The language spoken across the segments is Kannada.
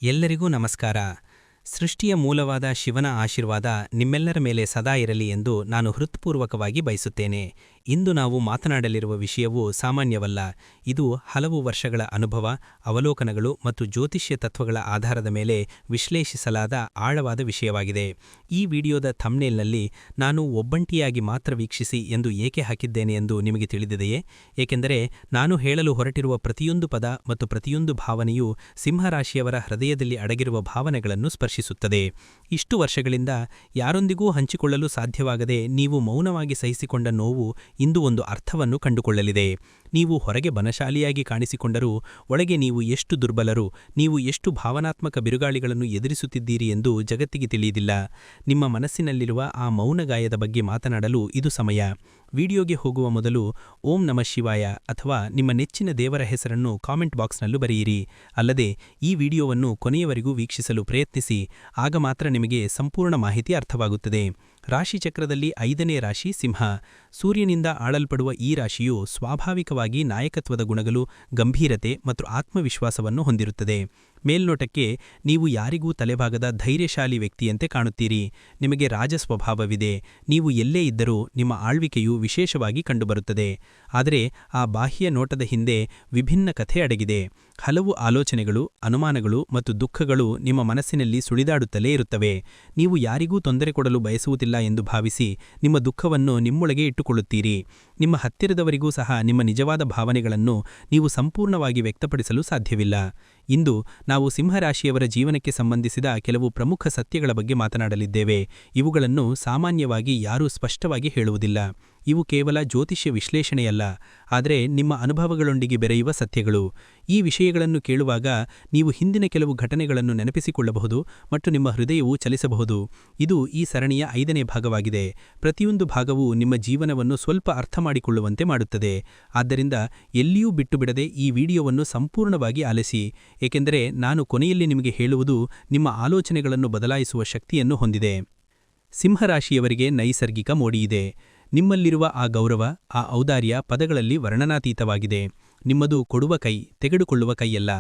ಎಲ್ಲರಿಗೂ ನಮಸ್ಕಾರ. ಸೃಷ್ಟಿಯ ಮೂಲವಾದ ಶಿವನ ಆಶೀರ್ವಾದ ನಿಮ್ಮೆಲ್ಲರ ಮೇಲೆ ಸದಾ ಇರಲಿ ಎಂದು ನಾನು ಹೃತ್ಪೂರ್ವಕವಾಗಿ ಬಯಸುತ್ತೇನೆ. ಇಂದು ನಾವು ಮಾತನಾಡಲಿರುವ ವಿಷಯವು ಸಾಮಾನ್ಯವಲ್ಲ. ಇದು ಹಲವು ವರ್ಷಗಳ ಅನುಭವ, ಅವಲೋಕನಗಳು ಮತ್ತು ಜ್ಯೋತಿಷ್ಯ ತತ್ವಗಳ ಆಧಾರದ ಮೇಲೆ ವಿಶ್ಲೇಷಿಸಲಾದ ಆಳವಾದ ವಿಷಯವಾಗಿದೆ. ಈ ವಿಡಿಯೋದ ಥಂಬ್ನೇಲ್ನಲ್ಲಿ ನಾನು ಒಬ್ಬಂಟಿಯಾಗಿ ಮಾತ್ರ ವೀಕ್ಷಿಸಿ ಎಂದು ಏಕೆ ಹಾಕಿದ್ದೇನೆ ಎಂದು ನಿಮಗೆ ತಿಳಿದಿದೆಯೇ? ಏಕೆಂದರೆ ನಾನು ಹೇಳಲು ಹೊರಟಿರುವ ಪ್ರತಿಯೊಂದು ಪದ ಮತ್ತು ಪ್ರತಿಯೊಂದು ಭಾವನೆಯೂ ಸಿಂಹರಾಶಿಯವರ ಹೃದಯದಲ್ಲಿ ಅಡಗಿರುವ ಭಾವನೆಗಳನ್ನು ಸ್ಪರ್ಶಿಸುತ್ತದೆ. ಇಷ್ಟು ವರ್ಷಗಳಿಂದ ಯಾರೊಂದಿಗೂ ಹಂಚಿಕೊಳ್ಳಲು ಸಾಧ್ಯವಾಗದೆ ನೀವು ಮೌನವಾಗಿ ಸಹಿಸಿಕೊಂಡ ನೋವು ಇಂದು ಒಂದು ಅರ್ಥವನ್ನು ಕಂಡುಕೊಳ್ಳಲಿದೆ. ನೀವು ಹೊರಗೆ ಬಲಶಾಲಿಯಾಗಿ ಕಾಣಿಸಿಕೊಂಡರೂ ಒಳಗೆ ನೀವು ಎಷ್ಟು ದುರ್ಬಲರು, ನೀವು ಎಷ್ಟು ಭಾವನಾತ್ಮಕ ಬಿರುಗಾಳಿಗಳನ್ನು ಎದುರಿಸುತ್ತಿದ್ದೀರಿ ಎಂದು ಜಗತ್ತಿಗೆ ತಿಳಿಯುವುದಿಲ್ಲ. ನಿಮ್ಮ ಮನಸ್ಸಿನಲ್ಲಿರುವ ಆ ಮೌನ ಗಾಯದ ಬಗ್ಗೆ ಮಾತನಾಡಲು ಇದು ಸಮಯ. ವಿಡಿಯೋಗೆ ಹೋಗುವ ಮೊದಲು ಓಂ ನಮಃ ಶಿವಾಯ ಅಥವಾ ನಿಮ್ಮ ನೆಚ್ಚಿನ ದೇವರ ಹೆಸರನ್ನು ಕಾಮೆಂಟ್ ಬಾಕ್ಸ್ನಲ್ಲೂ ಬರೆಯಿರಿ. ಅಲ್ಲದೆ ಈ ವಿಡಿಯೋವನ್ನು ಕೊನೆಯವರೆಗೂ ವೀಕ್ಷಿಸಲು ಪ್ರಯತ್ನಿಸಿ. ಆಗ ಮಾತ್ರ ನಿಮಗೆ ಸಂಪೂರ್ಣ ಮಾಹಿತಿ ಅರ್ಥವಾಗುತ್ತದೆ. ರಾಶಿಚಕ್ರದಲ್ಲಿ 5ನೇ ರಾಶಿ ಸಿಂಹ. ಸೂರ್ಯನಿಂದ ಆಳಲ್ಪಡುವ ಈ ರಾಶಿಯು ಸ್ವಾಭಾವಿಕವಾಗಿ ನಾಯಕತ್ವದ ಗುಣಗಳು, ಗಂಭೀರತೆ ಮತ್ತು ಆತ್ಮವಿಶ್ವಾಸವನ್ನು ಹೊಂದಿರುತ್ತದೆ. ಮೇಲ್ನೋಟಕ್ಕೆ ನೀವು ಯಾರಿಗೂ ತಲೆಬಾಗದ ಧೈರ್ಯಶಾಲಿ ವ್ಯಕ್ತಿಯಂತೆ ಕಾಣುತ್ತೀರಿ. ನಿಮಗೆ ರಾಜ ಸ್ವಭಾವವಿದೆ. ನೀವು ಎಲ್ಲೇ ಇದ್ದರೂ ನಿಮ್ಮ ಆಳ್ವಿಕೆಯು ವಿಶೇಷವಾಗಿ ಕಂಡುಬರುತ್ತದೆ. ಆದರೆ ಆ ಬಾಹ್ಯ ನೋಟದ ಹಿಂದೆ ವಿಭಿನ್ನ ಕಥೆ ಅಡಗಿದೆ. ಹಲವು ಆಲೋಚನೆಗಳು, ಅನುಮಾನಗಳು ಮತ್ತು ದುಃಖಗಳು ನಿಮ್ಮ ಮನಸ್ಸಿನಲ್ಲಿ ಸುಳಿದಾಡುತ್ತಲೇ ಇರುತ್ತವೆ. ನೀವು ಯಾರಿಗೂ ತೊಂದರೆ ಕೊಡಲು ಬಯಸುವುದಿಲ್ಲ ಎಂದು ಭಾವಿಸಿ ನಿಮ್ಮ ದುಃಖವನ್ನು ನಿಮ್ಮೊಳಗೆ ಇಟ್ಟುಕೊಳ್ಳುತ್ತೀರಿ. ನಿಮ್ಮ ಹತ್ತಿರದವರಿಗೂ ಸಹ ನಿಮ್ಮ ನಿಜವಾದ ಭಾವನೆಗಳನ್ನು ನೀವು ಸಂಪೂರ್ಣವಾಗಿ ವ್ಯಕ್ತಪಡಿಸಲು ಸಾಧ್ಯವಿಲ್ಲ. ಇಂದು ನಾವು ಸಿಂಹರಾಶಿಯವರ ಜೀವನಕ್ಕೆ ಸಂಬಂಧಿಸಿದ ಕೆಲವು ಪ್ರಮುಖ ಸತ್ಯಗಳ ಬಗ್ಗೆ ಮಾತನಾಡಲಿದ್ದೇವೆ. ಇವುಗಳನ್ನು ಸಾಮಾನ್ಯವಾಗಿ ಯಾರೂ ಸ್ಪಷ್ಟವಾಗಿ ಹೇಳುವುದಿಲ್ಲ. ಇವು ಕೇವಲ ಜ್ಯೋತಿಷ್ಯ ವಿಶ್ಲೇಷಣೆಯಲ್ಲ, ಆದರೆ ನಿಮ್ಮ ಅನುಭವಗಳೊಂದಿಗೆ ಬೆರೆಯುವ ಸತ್ಯಗಳು. ಈ ವಿಷಯಗಳನ್ನು ಕೇಳುವಾಗ ನೀವು ಹಿಂದಿನ ಕೆಲವು ಘಟನೆಗಳನ್ನು ನೆನಪಿಸಿಕೊಳ್ಳಬಹುದು ಮತ್ತು ನಿಮ್ಮ ಹೃದಯವು ಚಲಿಸಬಹುದು. ಇದು ಈ ಸರಣಿಯ 5ನೇ ಭಾಗವಾಗಿದೆ. ಪ್ರತಿಯೊಂದು ಭಾಗವೂ ನಿಮ್ಮ ಜೀವನವನ್ನು ಸ್ವಲ್ಪ ಅರ್ಥಮಾಡಿಕೊಳ್ಳುವಂತೆ ಮಾಡುತ್ತದೆ. ಆದ್ದರಿಂದ ಎಲ್ಲಿಯೂ ಬಿಟ್ಟುಬಿಡದೆ ಈ ವಿಡಿಯೋವನ್ನು ಸಂಪೂರ್ಣವಾಗಿ ಆಲಿಸಿ, ಏಕೆಂದರೆ ನಾನು ಕೊನೆಯಲ್ಲಿ ನಿಮಗೆ ಹೇಳುವುದು ನಿಮ್ಮ ಆಲೋಚನೆಗಳನ್ನು ಬದಲಾಯಿಸುವ ಶಕ್ತಿಯನ್ನು ಹೊಂದಿದೆ. ಸಿಂಹರಾಶಿಯವರಿಗೆ ನೈಸರ್ಗಿಕ ಮೋಡಿಯಿದೆ. ನಿಮ್ಮಲ್ಲಿರುವ ಆ ಗೌರವ, ಆ ಔದಾರ್ಯ ಪದಗಳಲ್ಲಿ ವರ್ಣನಾತೀತವಾಗಿದೆ. ನಿಮ್ಮದು ಕೊಡುವ ಕೈ, ತೆಗೆದುಕೊಳ್ಳುವ ಕೈಯಲ್ಲ.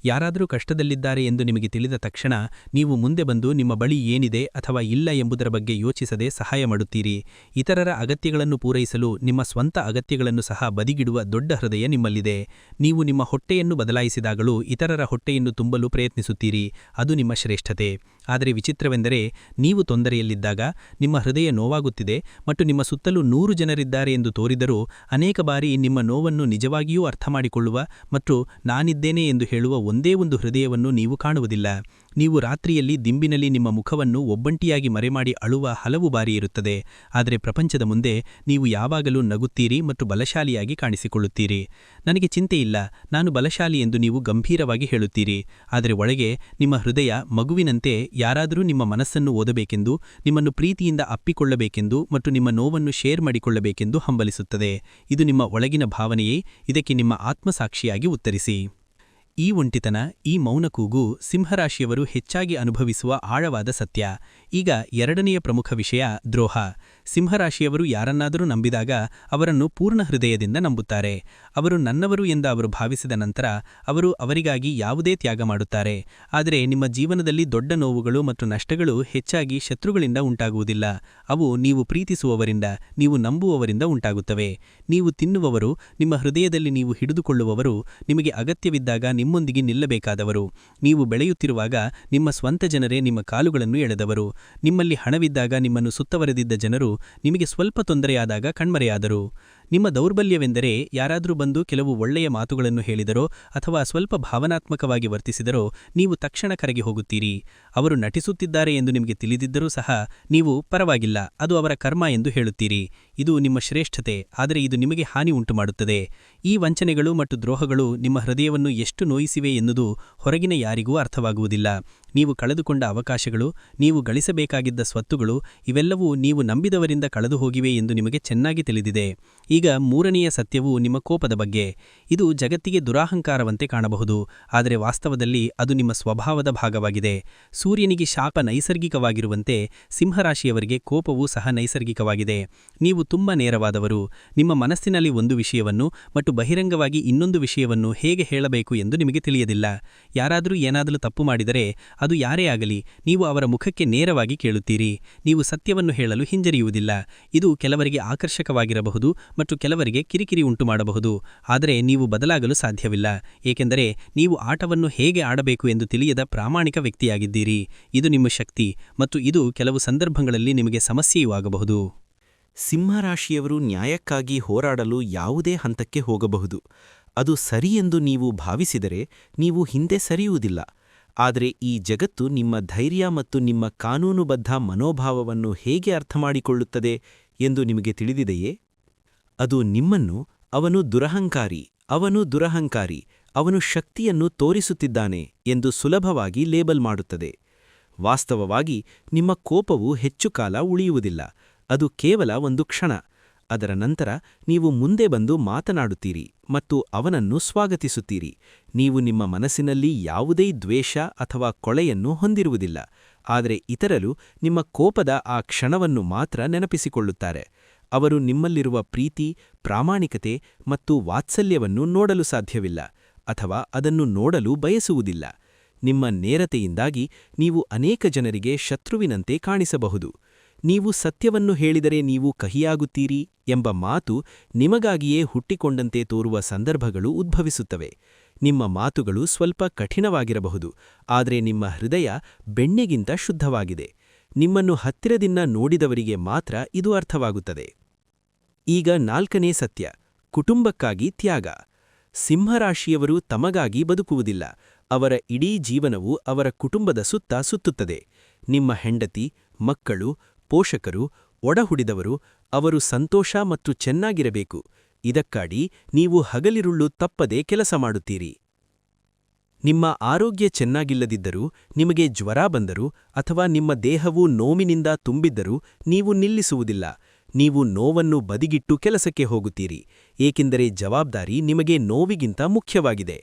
ಯಾರಾದರೂ ಕಷ್ಟದಲ್ಲಿದ್ದಾರೆ ಎಂದು ನಿಮಗೆ ತಿಳಿದ ತಕ್ಷಣ ನೀವು ಮುಂದೆ ಬಂದು ನಿಮ್ಮ ಬಳಿ ಏನಿದೆ ಅಥವಾ ಇಲ್ಲ ಎಂಬುದರ ಬಗ್ಗೆ ಯೋಚಿಸದೆ ಸಹಾಯ ಮಾಡುತ್ತೀರಿ. ಇತರರ ಅಗತ್ಯಗಳನ್ನು ಪೂರೈಸಲು ನಿಮ್ಮ ಸ್ವಂತ ಅಗತ್ಯಗಳನ್ನು ಸಹ ಬದಿಗಿಡುವ ದೊಡ್ಡ ಹೃದಯ ನಿಮ್ಮಲ್ಲಿದೆ. ನೀವು ನಿಮ್ಮ ಹೊಟ್ಟೆಯನ್ನು ಬದಲಾಯಿಸಿದಾಗಲೂ ಇತರರ ಹೊಟ್ಟೆಯನ್ನು ತುಂಬಲು ಪ್ರಯತ್ನಿಸುತ್ತೀರಿ. ಅದು ನಿಮ್ಮ ಶ್ರೇಷ್ಠತೆ. ಆದರೆ ವಿಚಿತ್ರವೆಂದರೆ, ನೀವು ತೊಂದರೆಯಲ್ಲಿದ್ದಾಗ ನಿಮ್ಮ ಹೃದಯ ನೋವಾಗುತ್ತಿದೆ ಮತ್ತು ನಿಮ್ಮ ಸುತ್ತಲೂ 100 ಜನರಿದ್ದಾರೆ ಎಂದು ತೋರಿದರೂ ಅನೇಕ ಬಾರಿ ನಿಮ್ಮ ನೋವನ್ನು ನಿಜವಾಗಿಯೂ ಅರ್ಥಮಾಡಿಕೊಳ್ಳುವ ಮತ್ತು ನಾನಿದ್ದೇನೆ ಎಂದು ಹೇಳುವ ಒಂದೇ ಒಂದು ಹೃದಯವನ್ನು ನೀವು ಕಾಣುವುದಿಲ್ಲ. ನೀವು ರಾತ್ರಿಯಲ್ಲಿ ದಿಂಬಿನಲ್ಲಿ ನಿಮ್ಮ ಮುಖವನ್ನು ಒಬ್ಬಂಟಿಯಾಗಿ ಮರೆಮಾಡಿ ಅಳುವ ಹಲವು ಬಾರಿ ಇರುತ್ತದೆ. ಆದರೆ ಪ್ರಪಂಚದ ಮುಂದೆ ನೀವು ಯಾವಾಗಲೂ ನಗುತ್ತೀರಿ ಮತ್ತು ಬಲಶಾಲಿಯಾಗಿ ಕಾಣಿಸಿಕೊಳ್ಳುತ್ತೀರಿ. ನನಗೆ ಚಿಂತೆಯಿಲ್ಲ, ನಾನು ಬಲಶಾಲಿ ಎಂದು ನೀವು ಗಂಭೀರವಾಗಿ ಹೇಳುತ್ತೀರಿ. ಆದರೆ ಒಳಗೆ ನಿಮ್ಮ ಹೃದಯ ಮಗುವಿನಂತೆ ಯಾರಾದರೂ ನಿಮ್ಮ ಮನಸ್ಸನ್ನು ಓದಬೇಕೆಂದು, ನಿಮ್ಮನ್ನು ಪ್ರೀತಿಯಿಂದ ಅಪ್ಪಿಕೊಳ್ಳಬೇಕೆಂದು ಮತ್ತು ನಿಮ್ಮ ನೋವನ್ನು ಶೇರ್ ಮಾಡಿಕೊಳ್ಳಬೇಕೆಂದು ಹಂಬಲಿಸುತ್ತದೆ. ಇದು ನಿಮ್ಮ ಒಳಗಿನ ಭಾವನೆಯೇ. ಇದಕ್ಕೆ ನಿಮ್ಮ ಆತ್ಮಸಾಕ್ಷಿಯಾಗಿ ಉತ್ತರಿಸಿ. ಈ ಒಂಟಿತನ, ಈ ಮೌನ ಕೂಗು ಸಿಂಹರಾಶಿಯವರು ಹೆಚ್ಚಾಗಿ ಅನುಭವಿಸುವ ಆಳವಾದ ಸತ್ಯ. ಈಗ 2ನೆಯ ಪ್ರಮುಖ ವಿಷಯ, ದ್ರೋಹ. ಸಿಂಹರಾಶಿಯವರು ಯಾರನ್ನಾದರೂ ನಂಬಿದಾಗ ಅವರನ್ನು ಪೂರ್ಣ ಹೃದಯದಿಂದ ನಂಬುತ್ತಾರೆ. ಅವರು ನನ್ನವರು ಎಂದು ಅವರು ಭಾವಿಸಿದ ನಂತರ ಅವರು ಅವರಿಗಾಗಿ ಯಾವುದೇ ತ್ಯಾಗ ಮಾಡುತ್ತಾರೆ. ಆದರೆ ನಿಮ್ಮ ಜೀವನದಲ್ಲಿ ದೊಡ್ಡ ನೋವುಗಳು ಮತ್ತು ನಷ್ಟಗಳು ಹೆಚ್ಚಾಗಿ ಶತ್ರುಗಳಿಂದ ಉಂಟಾಗುವುದಿಲ್ಲ. ಅವು ನೀವು ಪ್ರೀತಿಸುವವರಿಂದ, ನೀವು ನಂಬುವವರಿಂದ ಉಂಟಾಗುತ್ತವೆ. ನೀವು ತಿನ್ನುವವರು, ನಿಮ್ಮ ಹೃದಯದಲ್ಲಿ ನೀವು ಹಿಡಿದುಕೊಳ್ಳುವವರು, ನಿಮಗೆ ಅಗತ್ಯವಿದ್ದಾಗ ನಿಮ್ಮೊಂದಿಗೆ ನಿಲ್ಲಬೇಕಾದವರು. ನೀವು ಬೆಳೆಯುತ್ತಿರುವಾಗ ನಿಮ್ಮ ಸ್ವಂತ ಜನರೇ ನಿಮ್ಮ ಕಾಲುಗಳನ್ನು ಎಳೆದವರು. ನಿಮ್ಮಲ್ಲಿ ಹಣವಿದ್ದಾಗ ನಿಮ್ಮನ್ನು ಸುತ್ತವರೆದಿದ್ದ ಜನರು ನಿಮಗೆ ಸ್ವಲ್ಪ ತೊಂದರೆಯಾದಾಗ ಕಣ್ಮರೆಯಾದರು. ನಿಮ್ಮ ದೌರ್ಬಲ್ಯವೆಂದರೆ ಯಾರಾದರೂ ಬಂದು ಕೆಲವು ಒಳ್ಳೆಯ ಮಾತುಗಳನ್ನು ಹೇಳಿದರೋ ಅಥವಾ ಸ್ವಲ್ಪ ಭಾವನಾತ್ಮಕವಾಗಿ ವರ್ತಿಸಿದರೋ ನೀವು ತಕ್ಷಣ ಕರಗಿ ಹೋಗುತ್ತೀರಿ. ಅವರು ನಟಿಸುತ್ತಿದ್ದಾರೆ ಎಂದು ನಿಮಗೆ ತಿಳಿದಿದ್ದರೂ ಸಹ ನೀವು ಪರವಾಗಿಲ್ಲ, ಅದು ಅವರ ಕರ್ಮ ಎಂದು ಹೇಳುತ್ತೀರಿ. ಇದು ನಿಮ್ಮ ಶ್ರೇಷ್ಠತೆ, ಆದರೆ ಇದು ನಿಮಗೆ ಹಾನಿ ಉಂಟುಮಾಡುತ್ತದೆ. ಈ ವಂಚನೆಗಳು ಮತ್ತು ದ್ರೋಹಗಳು ನಿಮ್ಮ ಹೃದಯವನ್ನು ಎಷ್ಟು ನೋಯಿಸಿವೆ ಎನ್ನುವುದು ಹೊರಗಿನ ಯಾರಿಗೂ ಅರ್ಥವಾಗುವುದಿಲ್ಲ. ನೀವು ಕಳೆದುಕೊಂಡ ಅವಕಾಶಗಳು, ನೀವು ಗಳಿಸಬೇಕಾಗಿದ್ದ ಸ್ವತ್ತುಗಳು, ಇವೆಲ್ಲವೂ ನೀವು ನಂಬಿದವರಿಂದ ಕಳೆದು ಹೋಗಿವೆ ಎಂದು ನಿಮಗೆ ಚೆನ್ನಾಗಿ ತಿಳಿದಿದೆ. ಈಗ ಮೂರನೆಯ ಸತ್ಯವು ನಿಮ್ಮ ಕೋಪದ ಬಗ್ಗೆ. ಇದು ಜಗತ್ತಿಗೆ ದುರಾಹಂಕಾರವಂತೆ ಕಾಣಬಹುದು, ಆದರೆ ವಾಸ್ತವದಲ್ಲಿ ಅದು ನಿಮ್ಮ ಸ್ವಭಾವದ ಭಾಗವಾಗಿದೆ. ಸೂರ್ಯನಿಗೆ ಶಾಪ ನೈಸರ್ಗಿಕವಾಗಿರುವಂತೆ ಸಿಂಹರಾಶಿಯವರಿಗೆ ಕೋಪವೂ ಸಹ ನೈಸರ್ಗಿಕವಾಗಿದೆ. ನೀವು ತುಂಬಾ ನೇರವಾದವರು. ನಿಮ್ಮ ಮನಸ್ಸಿನಲ್ಲಿ ಒಂದು ವಿಷಯವನ್ನು ಮತ್ತು ಬಹಿರಂಗವಾಗಿ ಇನ್ನೊಂದು ವಿಷಯವನ್ನು ಹೇಗೆ ಹೇಳಬೇಕು ಎಂದು ನಿಮಗೆ ತಿಳಿಯದಿಲ್ಲ. ಯಾರಾದರೂ ಏನಾದರೂ ತಪ್ಪು ಮಾಡಿದರೆ, ಅದು ಯಾರೇ ಆಗಲಿ, ನೀವು ಅವರ ಮುಖಕ್ಕೆ ನೇರವಾಗಿ ಕೇಳುತ್ತೀರಿ. ನೀವು ಸತ್ಯವನ್ನು ಹೇಳಲು ಹಿಂಜರಿಯುವುದಿಲ್ಲ. ಇದು ಕೆಲವರಿಗೆ ಆಕರ್ಷಕವಾಗಿರಬಹುದು ಮತ್ತು ಕೆಲವರಿಗೆ ಕಿರಿಕಿರಿ ಉಂಟುಮಾಡಬಹುದು, ಆದರೆ ನೀವು ಬದಲಾಗಲು ಸಾಧ್ಯವಿಲ್ಲ, ಏಕೆಂದರೆ ನೀವು ಆಟವನ್ನು ಹೇಗೆ ಆಡಬೇಕು ಎಂದು ತಿಳಿಯದ ಪ್ರಾಮಾಣಿಕ ವ್ಯಕ್ತಿಯಾಗಿದ್ದೀರಿ. ಇದು ನಿಮ್ಮ ಶಕ್ತಿ, ಮತ್ತು ಇದು ಕೆಲವು ಸಂದರ್ಭಗಳಲ್ಲಿ ನಿಮಗೆ ಸಮಸ್ಯೆಯೂ ಆಗಬಹುದು. ಸಿಂಹರಾಶಿಯವರು ನ್ಯಾಯಕ್ಕಾಗಿ ಹೋರಾಡಲು ಯಾವುದೇ ಹಂತಕ್ಕೆ ಹೋಗಬಹುದು. ಅದು ಸರಿಯೆಂದು ನೀವು ಭಾವಿಸಿದರೆ ನೀವು ಹಿಂದೆ ಸರಿಯುವುದಿಲ್ಲ. ಆದರೆ ಈ ಜಗತ್ತು ನಿಮ್ಮ ಧೈರ್ಯ ಮತ್ತು ನಿಮ್ಮ ಕಾನೂನುಬದ್ಧ ಮನೋಭಾವವನ್ನು ಹೇಗೆ ಅರ್ಥಮಾಡಿಕೊಳ್ಳುತ್ತದೆ ಎಂದು ನಿಮಗೆ ತಿಳಿದಿದೆಯೇ? ಅದು ನಿಮ್ಮನ್ನು ಅವನು ದುರಹಂಕಾರಿ, ಅವನು ಶಕ್ತಿಯನ್ನು ತೋರಿಸುತ್ತಿದ್ದಾನೆ ಎಂದು ಸುಲಭವಾಗಿ ಲೇಬಲ್ ಮಾಡುತ್ತದೆ. ವಾಸ್ತವವಾಗಿ ನಿಮ್ಮ ಕೋಪವು ಹೆಚ್ಚು ಕಾಲ ಉಳಿಯುವುದಿಲ್ಲ. ಅದು ಕೇವಲ ಒಂದು ಕ್ಷಣ. ಅದರ ನಂತರ ನೀವು ಮುಂದೆ ಬಂದು ಮಾತನಾಡುತ್ತೀರಿ ಮತ್ತು ಅವನನ್ನು ಸ್ವಾಗತಿಸುತ್ತೀರಿ. ನೀವು ನಿಮ್ಮ ಮನಸ್ಸಿನಲ್ಲಿ ಯಾವುದೇ ದ್ವೇಷ ಅಥವಾ ಕೊಳೆಯನ್ನು ಹೊಂದಿರುವುದಿಲ್ಲ, ಆದರೆ ಇತರರು ನಿಮ್ಮ ಕೋಪದ ಆ ಕ್ಷಣವನ್ನು ಮಾತ್ರ ನೆನಪಿಸಿಕೊಳ್ಳುತ್ತಾರೆ. ಅವರು ನಿಮ್ಮಲ್ಲಿರುವ ಪ್ರೀತಿ, ಪ್ರಾಮಾಣಿಕತೆ ಮತ್ತು ವಾತ್ಸಲ್ಯವನ್ನು ನೋಡಲು ಸಾಧ್ಯವಿಲ್ಲ, ಅಥವಾ ಅದನ್ನು ನೋಡಲು ಬಯಸುವುದಿಲ್ಲ. ನಿಮ್ಮ ನೇರತೆಯಿಂದಾಗಿ ನೀವು ಅನೇಕ ಜನರಿಗೆ ಶತ್ರುವಿನಂತೆ ಕಾಣಿಸಬಹುದು. ನೀವು ಸತ್ಯವನ್ನು ಹೇಳಿದರೆ ನೀವು ಕಹಿಯಾಗುತ್ತೀರಿ ಎಂಬ ಮಾತು ನಿಮಗಾಗಿಯೇ ಹುಟ್ಟಿಕೊಂಡಂತೆ ತೋರುವ ಸಂದರ್ಭಗಳು ಉದ್ಭವಿಸುತ್ತವೆ. ನಿಮ್ಮ ಮಾತುಗಳು ಸ್ವಲ್ಪ ಕಠಿಣವಾಗಿರಬಹುದು, ಆದರೆ ನಿಮ್ಮ ಹೃದಯ ಬೆಣ್ಣೆಗಿಂತ ಶುದ್ಧವಾಗಿದೆ. ನಿಮ್ಮನ್ನು ಹತ್ತಿರದಿಂದ ನೋಡಿದವರಿಗೆ ಮಾತ್ರ ಇದು ಅರ್ಥವಾಗುತ್ತದೆ. ಈಗ 4ನೇ ಸತ್ಯ, ಕುಟುಂಬಕ್ಕಾಗಿ ತ್ಯಾಗ. ಸಿಂಹರಾಶಿಯವರು ತಮಗಾಗಿ ಬದುಕುವುದಿಲ್ಲ. ಅವರ ಇಡೀ ಜೀವನವು ಅವರ ಕುಟುಂಬದ ಸುತ್ತ ಸುತ್ತುತ್ತದೆ. ನಿಮ್ಮ ಹೆಂಡತಿ, ಮಕ್ಕಳು, ಪೋಷಕರು, ಒಡಹುಟ್ಟಿದವರು, ಅವರು ಸಂತೋಷ ಮತ್ತು ಚೆನ್ನಾಗಿರಬೇಕು. ಇದಕ್ಕಾಗಿ ನೀವು ಹಗಲಿರುಳು ತಪ್ಪದೆ ಕೆಲಸ ಮಾಡುತ್ತೀರಿ. ನಿಮ್ಮ ಆರೋಗ್ಯ ಚೆನ್ನಾಗಿಲ್ಲದಿದ್ದರೂ, ನಿಮಗೆ ಜ್ವರ ಬಂದರೂ ಅಥವಾ ನಿಮ್ಮ ದೇಹವು ನೋವಿನಿಂದ ತುಂಬಿದ್ದರೂ ನೀವು ನಿಲ್ಲಿಸುವುದಿಲ್ಲ. ನೀವು ನೋವನ್ನು ಬದಿಗಿಟ್ಟು ಕೆಲಸಕ್ಕೆ ಹೋಗುತ್ತೀರಿ, ಏಕೆಂದರೆ ಜವಾಬ್ದಾರಿ ನಿಮಗೆ ನೋವಿಗಿಂತ ಮುಖ್ಯವಾಗಿದೆ.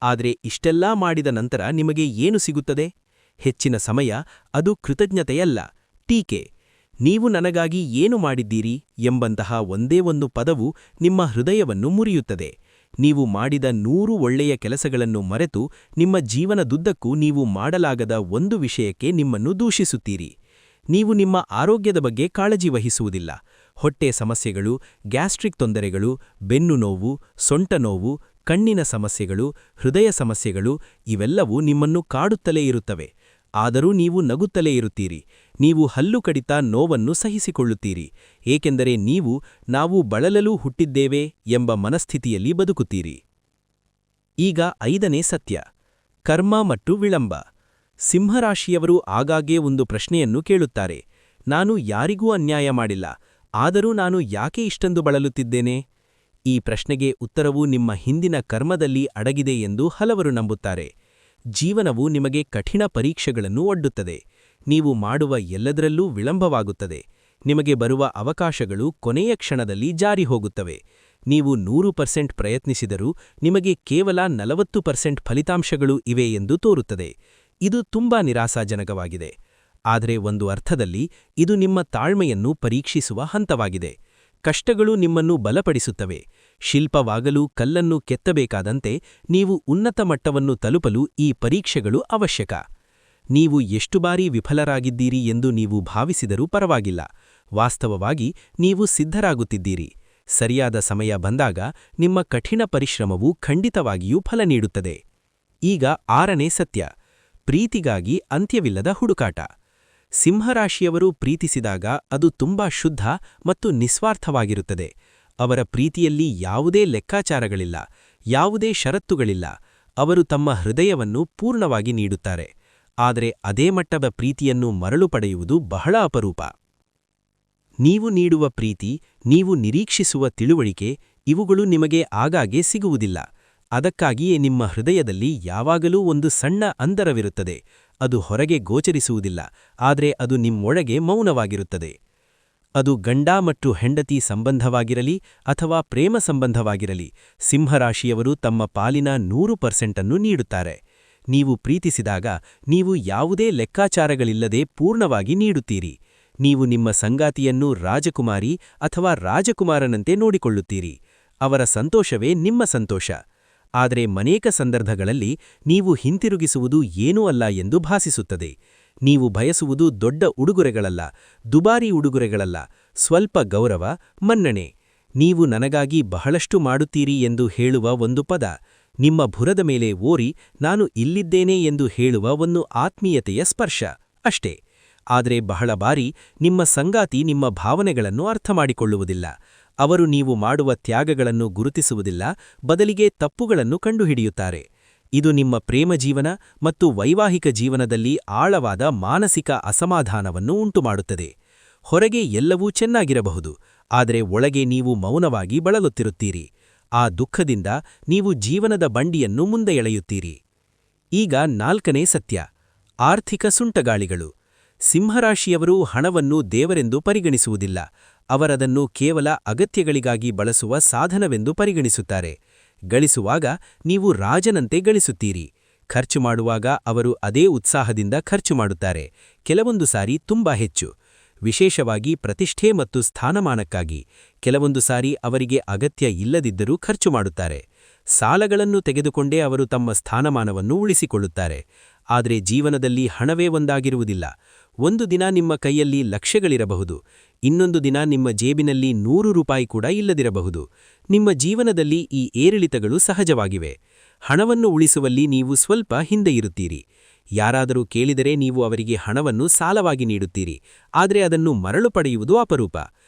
ಆದರೆ ಇಷ್ಟೆಲ್ಲಾ ಮಾಡಿದ ನಂತರ ನಿಮಗೆ ಏನು ಸಿಗುತ್ತದೆ? ಹೆಚ್ಚಿನ ಸಮಯ ಅದು ಕೃತಜ್ಞತೆಯಲ್ಲ, ಟೀಕೆ. ನೀವು ನನಗಾಗಿ ಏನು ಮಾಡಿದ್ದೀರಿ ಎಂಬಂತಹ ಒಂದೇ ಒಂದು ಪದವು ನಿಮ್ಮ ಹೃದಯವನ್ನು ಮುರಿಯುತ್ತದೆ. ನೀವು ಮಾಡಿದ 100 ಒಳ್ಳೆಯ ಕೆಲಸಗಳನ್ನು ಮರೆತು ನಿಮ್ಮ ಜೀವನದುದ್ದಕ್ಕೂ ನೀವು ಮಾಡಲಾಗದ ಒಂದು ವಿಷಯಕ್ಕೆ ನಿಮ್ಮನ್ನು ದೂಷಿಸುತ್ತೀರಿ. ನೀವು ನಿಮ್ಮ ಆರೋಗ್ಯದ ಬಗ್ಗೆ ಕಾಳಜಿ ವಹಿಸುವುದಿಲ್ಲ. ಹೊಟ್ಟೆ ಸಮಸ್ಯೆಗಳು, ಗ್ಯಾಸ್ಟ್ರಿಕ್ ತೊಂದರೆಗಳು, ಬೆನ್ನು ನೋವು, ಸೊಂಟ ನೋವು, ಕಣ್ಣಿನ ಸಮಸ್ಯೆಗಳು, ಹೃದಯ ಸಮಸ್ಯೆಗಳು ಇವೆಲ್ಲವೂ ನಿಮ್ಮನ್ನು ಕಾಡುತ್ತಲೇ ಇರುತ್ತವೆ. ಆದರೂ ನೀವು ನಗುತ್ತಲೇ ಇರುತ್ತೀರಿ. ನೀವು ಹಲ್ಲು ಕಡಿತ ನೋವನ್ನು ಸಹಿಸಿಕೊಳ್ಳುತ್ತೀರಿ, ಏಕೆಂದರೆ ನಾವು ಬಳಲಲು ಹುಟ್ಟಿದ್ದೇವೆ ಎಂಬ ಮನಸ್ಥಿತಿಯಲ್ಲಿ ಬದುಕುತ್ತೀರಿ. ಈಗ 5ನೇ ಸತ್ಯ, ಕರ್ಮ ಮತ್ತು ವಿಳಂಬ. ಸಿಂಹರಾಶಿಯವರು ಆಗಾಗ್ಗೆ ಒಂದು ಪ್ರಶ್ನೆಯನ್ನು ಕೇಳುತ್ತಾರೆ. ನಾನು ಯಾರಿಗೂ ಅನ್ಯಾಯ ಮಾಡಿಲ್ಲ, ಆದರೂ ನಾನು ಯಾಕೆ ಇಷ್ಟೊಂದು ಬಳಲುತ್ತಿದ್ದೇನೆ? ಈ ಪ್ರಶ್ನೆಗೆ ಉತ್ತರವು ನಿಮ್ಮ ಹಿಂದಿನ ಕರ್ಮದಲ್ಲಿ ಅಡಗಿದೆ ಎಂದು ಹಲವರು ನಂಬುತ್ತಾರೆ. ಜೀವನವು ನಿಮಗೆ ಕಠಿಣ ಪರೀಕ್ಷೆಗಳನ್ನು ಒಡ್ಡುತ್ತದೆ. ನೀವು ಮಾಡುವ ಎಲ್ಲದರಲ್ಲೂ ವಿಳಂಬವಾಗುತ್ತದೆ. ನಿಮಗೆ ಬರುವ ಅವಕಾಶಗಳು ಕೊನೆಯ ಕ್ಷಣದಲ್ಲಿ ಜಾರಿ ಹೋಗುತ್ತವೆ. ನೀವು 100% ಪ್ರಯತ್ನಿಸಿದರೂ ನಿಮಗೆ ಕೇವಲ 40% ಫಲಿತಾಂಶಗಳು ಇವೆ ಎಂದು ತೋರುತ್ತದೆ. ಇದು ತುಂಬಾ ನಿರಾಶಾಜನಕವಾಗಿದೆ. ಆದರೆ ಒಂದು ಅರ್ಥದಲ್ಲಿ ಇದು ನಿಮ್ಮ ತಾಳ್ಮೆಯನ್ನು ಪರೀಕ್ಷಿಸುವ ಹಂತವಾಗಿದೆ. ಕಷ್ಟಗಳು ನಿಮ್ಮನ್ನು ಬಲಪಡಿಸುತ್ತವೆ. ಶಿಲ್ಪವಾಗಲು ಕಲ್ಲನ್ನು ಕೆತ್ತಬೇಕಾದಂತೆ ನೀವು ಉನ್ನತ ಮಟ್ಟವನ್ನು ತಲುಪಲು ಈ ಪರೀಕ್ಷೆಗಳು ಅವಶ್ಯಕ. ನೀವು ಎಷ್ಟು ಬಾರಿ ವಿಫಲರಾಗಿದ್ದೀರಿ ಎಂದು ನೀವು ಭಾವಿಸಿದರೂ ಪರವಾಗಿಲ್ಲ. ವಾಸ್ತವವಾಗಿ ನೀವು ಸಿದ್ಧರಾಗುತ್ತಿದ್ದೀರಿ. ಸರಿಯಾದ ಸಮಯ ಬಂದಾಗ ನಿಮ್ಮ ಕಠಿಣ ಪರಿಶ್ರಮವು ಖಂಡಿತವಾಗಿಯೂ ಫಲ ನೀಡುತ್ತದೆ. ಈಗ 6ನೇ ಸತ್ಯ, ಪ್ರೀತಿಗಾಗಿ ಅಂತ್ಯವಿಲ್ಲದ ಹುಡುಕಾಟ. ಸಿಂಹರಾಶಿಯವರು ಪ್ರೀತಿಸಿದಾಗ ಅದು ತುಂಬಾ ಶುದ್ಧ ಮತ್ತು ನಿಸ್ವಾರ್ಥವಾಗಿರುತ್ತದೆ. ಅವರ ಪ್ರೀತಿಯಲ್ಲಿ ಯಾವುದೇ ಲೆಕ್ಕಾಚಾರಗಳಿಲ್ಲ, ಯಾವುದೇ ಷರತ್ತುಗಳಿಲ್ಲ. ಅವರು ತಮ್ಮ ಹೃದಯವನ್ನು ಪೂರ್ಣವಾಗಿ ನೀಡುತ್ತಾರೆ. ಆದರೆ ಅದೇ ಮಟ್ಟದ ಪ್ರೀತಿಯನ್ನು ಮರಳು ಪಡೆಯುವುದು ಬಹಳ ಅಪರೂಪ. ನೀವು ನೀಡುವ ಪ್ರೀತಿ, ನೀವು ನಿರೀಕ್ಷಿಸುವ ತಿಳುವಳಿಕೆ ಇವುಗಳು ನಿಮಗೆ ಆಗಾಗ್ಗೆ ಸಿಗುವುದಿಲ್ಲ. ಅದಕ್ಕಾಗಿಯೇ ನಿಮ್ಮ ಹೃದಯದಲ್ಲಿ ಯಾವಾಗಲೂ ಒಂದು ಸಣ್ಣ ಅಂತರವಿರುತ್ತದೆ. ಅದು ಹೊರಗೆ ಗೋಚರಿಸುವುದಿಲ್ಲ, ಆದರೆ ಅದು ನಿಮ್ಮೊಳಗೆ ಮೌನವಾಗಿರುತ್ತದೆ. ಅದು ಗಂಡ ಮತ್ತು ಹೆಂಡತಿ ಸಂಬಂಧವಾಗಿರಲಿ ಅಥವಾ ಪ್ರೇಮ ಸಂಬಂಧವಾಗಿರಲಿ, ಸಿಂಹರಾಶಿಯವರು ತಮ್ಮ ಪಾಲಿನ 100% ನೀಡುತ್ತಾರೆ. ನೀವು ಪ್ರೀತಿಸಿದಾಗ ನೀವು ಯಾವುದೇ ಲೆಕ್ಕಾಚಾರಗಳಿಲ್ಲದೆ ಪೂರ್ಣವಾಗಿ ನೀಡುತ್ತೀರಿ. ನೀವು ನಿಮ್ಮ ಸಂಗಾತಿಯನ್ನು ರಾಜಕುಮಾರಿ ಅಥವಾ ರಾಜಕುಮಾರನಂತೆ ನೋಡಿಕೊಳ್ಳುತ್ತೀರಿ. ಅವರ ಸಂತೋಷವೇ ನಿಮ್ಮ ಸಂತೋಷ. ಆದರೆ ಅನೇಕ ಸಂದರ್ಭಗಳಲ್ಲಿ ನೀವು ಹಿಂತಿರುಗಿಸುವುದು ಏನೂ ಅಲ್ಲ ಎಂದು ಭಾಸಿಸುತ್ತದೆ. ನೀವು ಬಯಸುವುದು ದೊಡ್ಡ ಉಡುಗೊರೆಗಳಲ್ಲ, ದುಬಾರಿ ಉಡುಗೊರೆಗಳಲ್ಲ, ಸ್ವಲ್ಪ ಗೌರವ, ಮನ್ನಣೆ. ನೀವು ನನಗಾಗಿ ಬಹಳಷ್ಟು ಮಾಡುತ್ತೀರಿ ಎಂದು ಹೇಳುವ ಒಂದು ಪದ, ನಿಮ್ಮ ಭುರದ ಮೇಲೆ ಓರಿ ನಾನು ಇಲ್ಲಿದ್ದೇನೆ ಎಂದು ಹೇಳುವ ಒಂದು ಆತ್ಮೀಯತೆಯ ಸ್ಪರ್ಶ, ಅಷ್ಟೇ. ಆದರೆ ಬಹಳ ಬಾರಿ ನಿಮ್ಮ ಸಂಗಾತಿ ನಿಮ್ಮ ಭಾವನೆಗಳನ್ನು ಅರ್ಥಮಾಡಿಕೊಳ್ಳುವುದಿಲ್ಲ. ಅವರು ನೀವು ಮಾಡುವ ತ್ಯಾಗಗಳನ್ನು ಗುರುತಿಸುವುದಿಲ್ಲ, ಬದಲಿಗೆ ತಪ್ಪುಗಳನ್ನು ಕಂಡುಹಿಡಿಯುತ್ತಾರೆ. ಇದು ನಿಮ್ಮ ಪ್ರೇಮ ಜೀವನ ಮತ್ತು ವೈವಾಹಿಕ ಜೀವನದಲ್ಲಿ ಆಳವಾದ ಮಾನಸಿಕ ಅಸಮಾಧಾನವನ್ನು ಉಂಟುಮಾಡುತ್ತದೆ. ಹೊರಗೆ ಎಲ್ಲವೂ ಚೆನ್ನಾಗಿರಬಹುದು, ಆದರೆ ಒಳಗೆ ನೀವು ಮೌನವಾಗಿ ಬಳಲುತ್ತಿರುತ್ತೀರಿ. ಆ ದುಃಖದಿಂದ ನೀವು ಜೀವನದ ಬಂಡಿಯನ್ನು ಮುಂದೆ ಎಳೆಯುತ್ತೀರಿ. ಈಗ 4ನೇ ಸತ್ಯ, ಆರ್ಥಿಕ ಸುಂಟಗಾಳಿಗಳು. ಸಿಂಹರಾಶಿಯವರು ಹಣವನ್ನು ದೇವರೆಂದು ಪರಿಗಣಿಸುವುದಿಲ್ಲ. ಅವರದನ್ನು ಕೇವಲ ಅಗತ್ಯಗಳಿಗಾಗಿ ಬಳಸುವ ಸಾಧನವೆಂದು ಪರಿಗಣಿಸುತ್ತಾರೆ. ಗಳಿಸುವಾಗ ನೀವು ರಾಜನಂತೆ ಗಳಿಸುತ್ತೀರಿ. ಖರ್ಚು ಮಾಡುವಾಗ ಅವರು ಅದೇ ಉತ್ಸಾಹದಿಂದ ಖರ್ಚು ಮಾಡುತ್ತಾರೆ, ಕೆಲವೊಂದು ಸಾರಿ ತುಂಬಾ ಹೆಚ್ಚು. ವಿಶೇಷವಾಗಿ ಪ್ರತಿಷ್ಠೆ ಮತ್ತು ಸ್ಥಾನಮಾನಕ್ಕಾಗಿ ಕೆಲವೊಂದು ಸಾರಿ ಅವರಿಗೆ ಅಗತ್ಯ ಇಲ್ಲದಿದ್ದರೂ ಖರ್ಚು ಮಾಡುತ್ತಾರೆ. ಸಾಲಗಳನ್ನು ತೆಗೆದುಕೊಂಡೇ ಅವರು ತಮ್ಮ ಸ್ಥಾನಮಾನವನ್ನು ಉಳಿಸಿಕೊಳ್ಳುತ್ತಾರೆ. ಆದರೆ ಜೀವನದಲ್ಲಿ ಹಣವೇ ಒಂದಾಗಿರುವುದಿಲ್ಲ. ಒಂದು ದಿನ ನಿಮ್ಮ ಕೈಯಲ್ಲಿ ಲಕ್ಷಗಳಿರಬಹುದು, ಇನ್ನೊಂದು ದಿನ ನಿಮ್ಮ ಜೇಬಿನಲ್ಲಿ 100 ರೂಪಾಯಿ ಕೂಡ ಇಲ್ಲದಿರಬಹುದು. ನಿಮ್ಮ ಜೀವನದಲ್ಲಿ ಈ ಏರಿಳಿತಗಳು ಸಹಜವಾಗಿವೆ. ಹಣವನ್ನು ಉಳಿಸುವಲ್ಲಿ ನೀವು ಸ್ವಲ್ಪ ಹಿಂದೆ ಇರುತ್ತೀರಿ. ಯಾರಾದರೂ ಕೇಳಿದರೆ ನೀವು ಅವರಿಗೆ ಹಣವನ್ನು ಸಾಲವಾಗಿ ನೀಡುತ್ತೀರಿ, ಆದರೆ ಅದನ್ನು ಮರಳು ಪಡೆಯುವುದು ಅಪರೂಪ.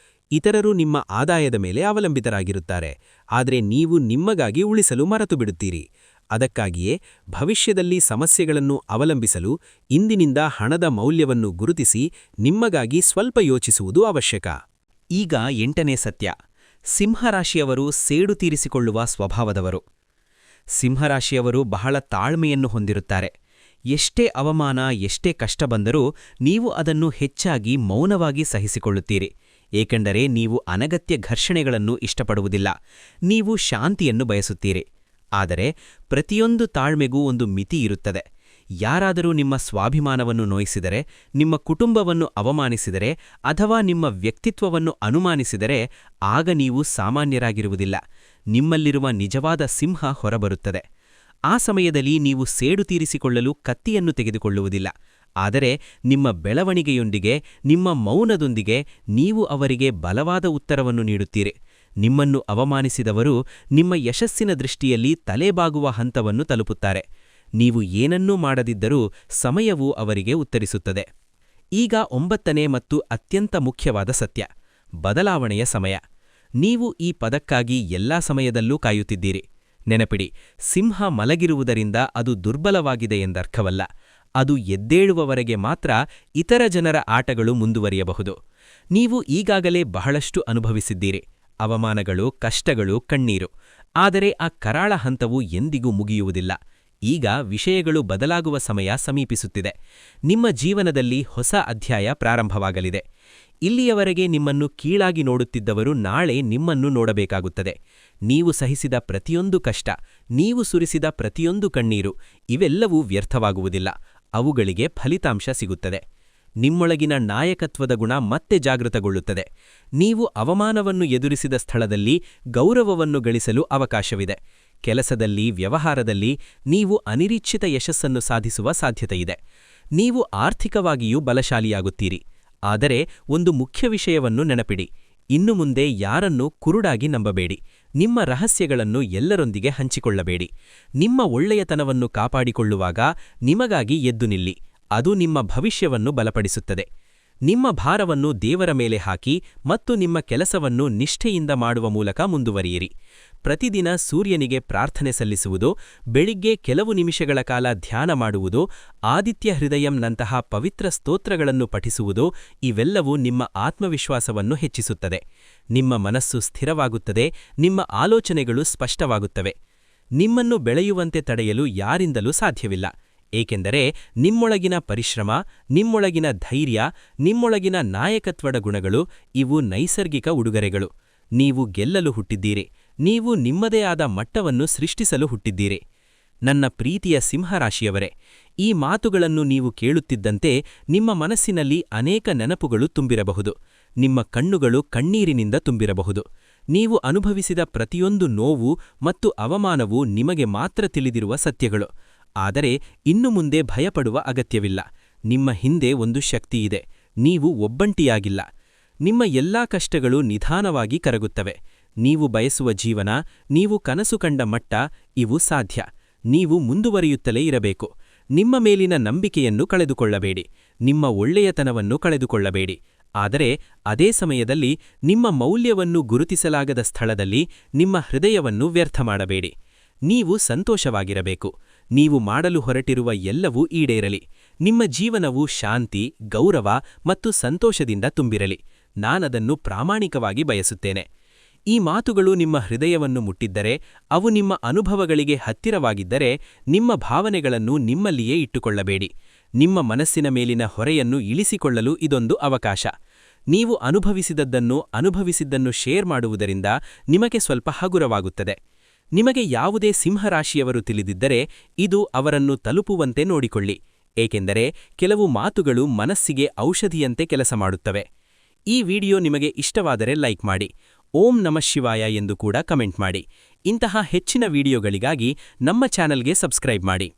ಇತರರು ನಿಮ್ಮ ಆದಾಯದ ಮೇಲೆ ಅವಲಂಬಿತರಾಗಿರುತ್ತಾರೆ, ಆದರೆ ನೀವು ನಿಮ್ಮಗಾಗಿ ಉಳಿಸಲು ಮರೆತು ಬಿಡುತ್ತೀರಿ. ಅದಕ್ಕಾಗಿಯೇ ಭವಿಷ್ಯದಲ್ಲಿ ಸಮಸ್ಯೆಗಳನ್ನು ಅವಲಂಬಿಸಲು ಇಂದಿನಿಂದ ಹಣದ ಮೌಲ್ಯವನ್ನು ಗುರುತಿಸಿ ನಿಮ್ಮಗಾಗಿ ಸ್ವಲ್ಪ ಯೋಚಿಸುವುದು ಅವಶ್ಯಕ. ಈಗ 8ನೇ ಸತ್ಯ, ಸಿಂಹರಾಶಿಯವರು ಸೇಡು ತೀರಿಸಿಕೊಳ್ಳುವ ಸ್ವಭಾವದವರು. ಸಿಂಹರಾಶಿಯವರು ಬಹಳ ತಾಳ್ಮೆಯನ್ನು ಹೊಂದಿರುತ್ತಾರೆ. ಎಷ್ಟೇ ಅವಮಾನ, ಎಷ್ಟೇ ಕಷ್ಟ ಬಂದರೂ ನೀವು ಅದನ್ನು ಹೆಚ್ಚಾಗಿ ಮೌನವಾಗಿ ಸಹಿಸಿಕೊಳ್ಳುತ್ತೀರಿ. ಏಕೆಂದರೆ ನೀವು ಅನಗತ್ಯ ಘರ್ಷಣೆಗಳನ್ನು ಇಷ್ಟಪಡುವುದಿಲ್ಲ. ನೀವು ಶಾಂತಿಯನ್ನು ಬಯಸುತ್ತೀರಿ. ಆದರೆ ಪ್ರತಿಯೊಂದು ತಾಳ್ಮೆಗೂ ಒಂದು ಮಿತಿ ಇರುತ್ತದೆ. ಯಾರಾದರೂ ನಿಮ್ಮ ಸ್ವಾಭಿಮಾನವನ್ನು ನೋಯಿಸಿದರೆ, ನಿಮ್ಮ ಕುಟುಂಬವನ್ನು ಅವಮಾನಿಸಿದರೆ ಅಥವಾ ನಿಮ್ಮ ವ್ಯಕ್ತಿತ್ವವನ್ನು ಅನುಮಾನಿಸಿದರೆ ಆಗ ನೀವು ಸಾಮಾನ್ಯರಾಗಿರುವುದಿಲ್ಲ. ನಿಮ್ಮಲ್ಲಿರುವ ನಿಜವಾದ ಸಿಂಹ ಹೊರಬರುತ್ತದೆ. ಆ ಸಮಯದಲ್ಲಿ ನೀವು ಸೇಡು ತೀರಿಸಿಕೊಳ್ಳಲು ಕತ್ತಿಯನ್ನು ತೆಗೆದುಕೊಳ್ಳುವುದಿಲ್ಲ. ಆದರೆ ನಿಮ್ಮ ಬೆಳವಣಿಗೆಯೊಂದಿಗೆ, ನಿಮ್ಮ ಮೌನದೊಂದಿಗೆ ನೀವು ಅವರಿಗೆ ಬಲವಾದ ಉತ್ತರವನ್ನು ನೀಡುತ್ತೀರಿ. ನಿಮ್ಮನ್ನು ಅವಮಾನಿಸಿದವರು ನಿಮ್ಮ ಯಶಸ್ಸಿನ ದೃಷ್ಟಿಯಲ್ಲಿ ತಲೆಬಾಗುವ ಹಂತವನ್ನು ತಲುಪುತ್ತಾರೆ. ನೀವು ಏನನ್ನೂ ಮಾಡದಿದ್ದರೂ ಸಮಯವು ಅವರಿಗೆ ಉತ್ತರಿಸುತ್ತದೆ. ಈಗ 9ನೇ ಮತ್ತು ಅತ್ಯಂತ ಮುಖ್ಯವಾದ ಸತ್ಯ, ಬದಲಾವಣೆಯ ಸಮಯ. ನೀವು ಈ ಪದಕ್ಕಾಗಿ ಎಲ್ಲಾ ಸಮಯದಲ್ಲೂ ಕಾಯುತ್ತಿದ್ದೀರಿ. ನೆನಪಿಡಿ, ಸಿಂಹ ಮಲಗಿರುವುದರಿಂದ ಅದು ದುರ್ಬಲವಾಗಿದೆ ಎಂದರ್ಥವಲ್ಲ. ಅದು ಎದ್ದೇಳುವವರೆಗೆ ಮಾತ್ರ ಇತರ ಜನರ ಆಟಗಳು ಮುಂದುವರಿಯಬಹುದು. ನೀವು ಈಗಾಗಲೇ ಬಹಳಷ್ಟು ಅನುಭವಿಸಿದ್ದೀರಿ, ಅವಮಾನಗಳು, ಕಷ್ಟಗಳು, ಕಣ್ಣೀರು. ಆದರೆ ಆ ಕರಾಳ ಹಂತವು ಎಂದಿಗೂ ಮುಗಿಯುವುದಿಲ್ಲ. ಈಗ ವಿಷಯಗಳು ಬದಲಾಗುವ ಸಮಯ ಸಮೀಪಿಸುತ್ತಿದೆ. ನಿಮ್ಮ ಜೀವನದಲ್ಲಿ ಹೊಸ ಅಧ್ಯಾಯ ಪ್ರಾರಂಭವಾಗಲಿದೆ. ಇಲ್ಲಿಯವರೆಗೆ ನಿಮ್ಮನ್ನು ಕೀಳಾಗಿ ನೋಡುತ್ತಿದ್ದವರು ನಾಳೆ ನಿಮ್ಮನ್ನು ನೋಡಬೇಕಾಗುತ್ತದೆ. ನೀವು ಸಹಿಸಿದ ಪ್ರತಿಯೊಂದು ಕಷ್ಟ, ನೀವು ಸುರಿಸಿದ ಪ್ರತಿಯೊಂದು ಕಣ್ಣೀರು, ಇವೆಲ್ಲವೂ ವ್ಯರ್ಥವಾಗುವುದಿಲ್ಲ. ಅವುಗಳಿಗೆ ಫಲಿತಾಂಶ ಸಿಗುತ್ತದೆ. ನಿಮ್ಮೊಳಗಿನ ನಾಯಕತ್ವದ ಗುಣ ಮತ್ತೆ ಜಾಗೃತಗೊಳ್ಳುತ್ತದೆ. ನೀವು ಅವಮಾನವನ್ನು ಎದುರಿಸಿದ ಸ್ಥಳದಲ್ಲಿ ಗೌರವವನ್ನು ಗಳಿಸಲು ಅವಕಾಶವಿದೆ. ಕೆಲಸದಲ್ಲಿ, ವ್ಯವಹಾರದಲ್ಲಿ ನೀವು ಅನಿರೀಕ್ಷಿತ ಯಶಸ್ಸನ್ನು ಸಾಧಿಸುವ ಸಾಧ್ಯತೆಯಿದೆ. ನೀವು ಆರ್ಥಿಕವಾಗಿಯೂ ಬಲಶಾಲಿಯಾಗುತ್ತೀರಿ. ಆದರೆ ಒಂದು ಮುಖ್ಯ ವಿಷಯವನ್ನು ನೆನಪಿಡಿ, ಇನ್ನು ಮುಂದೆ ಯಾರನ್ನೂ ಕುರುಡಾಗಿ ನಂಬಬೇಡಿ. ನಿಮ್ಮ ರಹಸ್ಯಗಳನ್ನು ಎಲ್ಲರೊಂದಿಗೆ ಹಂಚಿಕೊಳ್ಳಬೇಡಿ. ನಿಮ್ಮ ಒಳ್ಳೆಯತನವನ್ನು ಕಾಪಾಡಿಕೊಳ್ಳುವಾಗ ನಿಮಗಾಗಿ ಎದ್ದು ನಿಲ್ಲಿ. ಅದು ನಿಮ್ಮ ಭವಿಷ್ಯವನ್ನು ಬಲಪಡಿಸುತ್ತದೆ. ನಿಮ್ಮ ಭಾರವನ್ನು ದೇವರ ಮೇಲೆ ಹಾಕಿ ಮತ್ತು ನಿಮ್ಮ ಕೆಲಸವನ್ನು ನಿಷ್ಠೆಯಿಂದ ಮಾಡುವ ಮೂಲಕ ಮುಂದುವರಿಯಿರಿ. ಪ್ರತಿದಿನ ಸೂರ್ಯನಿಗೆ ಪ್ರಾರ್ಥನೆ ಸಲ್ಲಿಸುವುದು, ಬೆಳಿಗ್ಗೆ ಕೆಲವು ನಿಮಿಷಗಳ ಕಾಲ ಧ್ಯಾನ ಮಾಡುವುದು, ಆದಿತ್ಯ ಹೃದಯಂನಂತಹ ಪವಿತ್ರ ಸ್ತೋತ್ರಗಳನ್ನು ಪಠಿಸುವುದು, ಇವೆಲ್ಲವೂ ನಿಮ್ಮ ಆತ್ಮವಿಶ್ವಾಸವನ್ನು ಹೆಚ್ಚಿಸುತ್ತದೆ. ನಿಮ್ಮ ಮನಸ್ಸು ಸ್ಥಿರವಾಗುತ್ತದೆ, ನಿಮ್ಮ ಆಲೋಚನೆಗಳು ಸ್ಪಷ್ಟವಾಗುತ್ತವೆ. ನಿಮ್ಮನ್ನು ಬೆಳೆಯುವಂತೆ ತಡೆಯಲು ಯಾರಿಂದಲೂ ಸಾಧ್ಯವಿಲ್ಲ. ಏಕೆಂದರೆ ನಿಮ್ಮೊಳಗಿನ ಪರಿಶ್ರಮ, ನಿಮ್ಮೊಳಗಿನ ಧೈರ್ಯ, ನಿಮ್ಮೊಳಗಿನ ನಾಯಕತ್ವದ ಗುಣಗಳು ಇವು ನೈಸರ್ಗಿಕ ಉಡುಗೊರೆಗಳು. ನೀವು ಗೆಲ್ಲಲು ಹುಟ್ಟಿದ್ದೀರಿ. ನೀವು ನಿಮ್ಮದೇ ಆದ ಮಟ್ಟವನ್ನು ಸೃಷ್ಟಿಸಲು ಹುಟ್ಟಿದ್ದೀರಿ. ನನ್ನ ಪ್ರೀತಿಯ ಸಿಂಹರಾಶಿಯವರೇ, ಈ ಮಾತುಗಳನ್ನು ನೀವು ಕೇಳುತ್ತಿದ್ದಂತೆ ನಿಮ್ಮ ಮನಸ್ಸಿನಲ್ಲಿ ಅನೇಕ ನೆನಪುಗಳು ತುಂಬಿರಬಹುದು. ನಿಮ್ಮ ಕಣ್ಣುಗಳು ಕಣ್ಣೀರಿನಿಂದ ತುಂಬಿರಬಹುದು. ನೀವು ಅನುಭವಿಸಿದ ಪ್ರತಿಯೊಂದು ನೋವು ಮತ್ತು ಅವಮಾನವು ನಿಮಗೆ ಮಾತ್ರ ತಿಳಿದಿರುವ ಸತ್ಯಗಳು. ಆದರೆ ಇನ್ನು ಮುಂದೆ ಭಯಪಡುವ ಅಗತ್ಯವಿಲ್ಲ. ನಿಮ್ಮ ಹಿಂದೆ ಒಂದು ಶಕ್ತಿಯಿದೆ. ನೀವು ಒಬ್ಬಂಟಿಯಾಗಿಲ್ಲ. ನಿಮ್ಮ ಎಲ್ಲಾ ಕಷ್ಟಗಳು ನಿಧಾನವಾಗಿ ಕರಗುತ್ತವೆ. ನೀವು ಬಯಸುವ ಜೀವನ, ನೀವು ಕನಸು ಕಂಡ ಮಟ್ಟ, ಇವು ಸಾಧ್ಯ. ನೀವು ಮುಂದುವರಿಯುತ್ತಲೇ ಇರಬೇಕು. ನಿಮ್ಮ ಮೇಲಿನ ನಂಬಿಕೆಯನ್ನು ಕಳೆದುಕೊಳ್ಳಬೇಡಿ. ನಿಮ್ಮ ಒಳ್ಳೆಯತನವನ್ನು ಕಳೆದುಕೊಳ್ಳಬೇಡಿ. ಆದರೆ ಅದೇ ಸಮಯದಲ್ಲಿ ನಿಮ್ಮ ಮೌಲ್ಯವನ್ನು ಗುರುತಿಸಲಾಗದ ಸ್ಥಳದಲ್ಲಿ ನಿಮ್ಮ ಹೃದಯವನ್ನು ವ್ಯರ್ಥ ಮಾಡಬೇಡಿ. ನೀವು ಸಂತೋಷವಾಗಿರಬೇಕು. ನೀವು ಮಾಡಲು ಹೊರಟಿರುವ ಎಲ್ಲವೂ ಈಡೇರಲಿ. ನಿಮ್ಮ ಜೀವನವು ಶಾಂತಿ, ಗೌರವ ಮತ್ತು ಸಂತೋಷದಿಂದ ತುಂಬಿರಲಿ. ನಾನದನ್ನು ಪ್ರಾಮಾಣಿಕವಾಗಿ ಬಯಸುತ್ತೇನೆ. ಈ ಮಾತುಗಳು ನಿಮ್ಮ ಹೃದಯವನ್ನು ಮುಟ್ಟಿದ್ದರೆ, ಅವು ನಿಮ್ಮ ಅನುಭವಗಳಿಗೆ ಹತ್ತಿರವಾಗಿದ್ದರೆ, ನಿಮ್ಮ ಭಾವನೆಗಳನ್ನು ನಿಮ್ಮಲ್ಲಿಯೇ ಇಟ್ಟುಕೊಳ್ಳಬೇಡಿ. ನಿಮ್ಮ ಮನಸ್ಸಿನ ಮೇಲಿನ ಹೊರೆಯನ್ನು ಇಳಿಸಿಕೊಳ್ಳಲು ಇದೊಂದು ಅವಕಾಶ. ನೀವು ಅನುಭವಿಸಿದ್ದನ್ನು ಶೇರ್ ಮಾಡುವುದರಿಂದ ನಿಮಗೆ ಸ್ವಲ್ಪ ಹಗುರವಾಗುತ್ತದೆ. ನಿಮಗೆ ಯಾವುದೇ ಸಿಂಹರಾಶಿಯವರು ತಿಳಿದಿದ್ದರೆ ಇದು ಅವರನ್ನು ತಲುಪುವಂತೆ ನೋಡಿಕೊಳ್ಳಿ. ಏಕೆಂದರೆ ಕೆಲವು ಮಾತುಗಳು ಮನಸ್ಸಿಗೆ ಔಷಧಿಯಂತೆ ಕೆಲಸ ಮಾಡುತ್ತವೆ. ಈ ವಿಡಿಯೋ ನಿಮಗೆ ಇಷ್ಟವಾದರೆ ಲೈಕ್ ಮಾಡಿ. ಓಂ ನಮಃ ಶಿವಾಯ ಎಂದು ಕೂಡ ಕಮೆಂಟ್ ಮಾಡಿ. ಇಂತಹ ಹೆಚ್ಚಿನ ವಿಡಿಯೋಗಳಿಗಾಗಿ ನಮ್ಮ ಚಾನಲ್ಗೆ ಸಬ್ಸ್ಕ್ರೈಬ್ ಮಾಡಿ.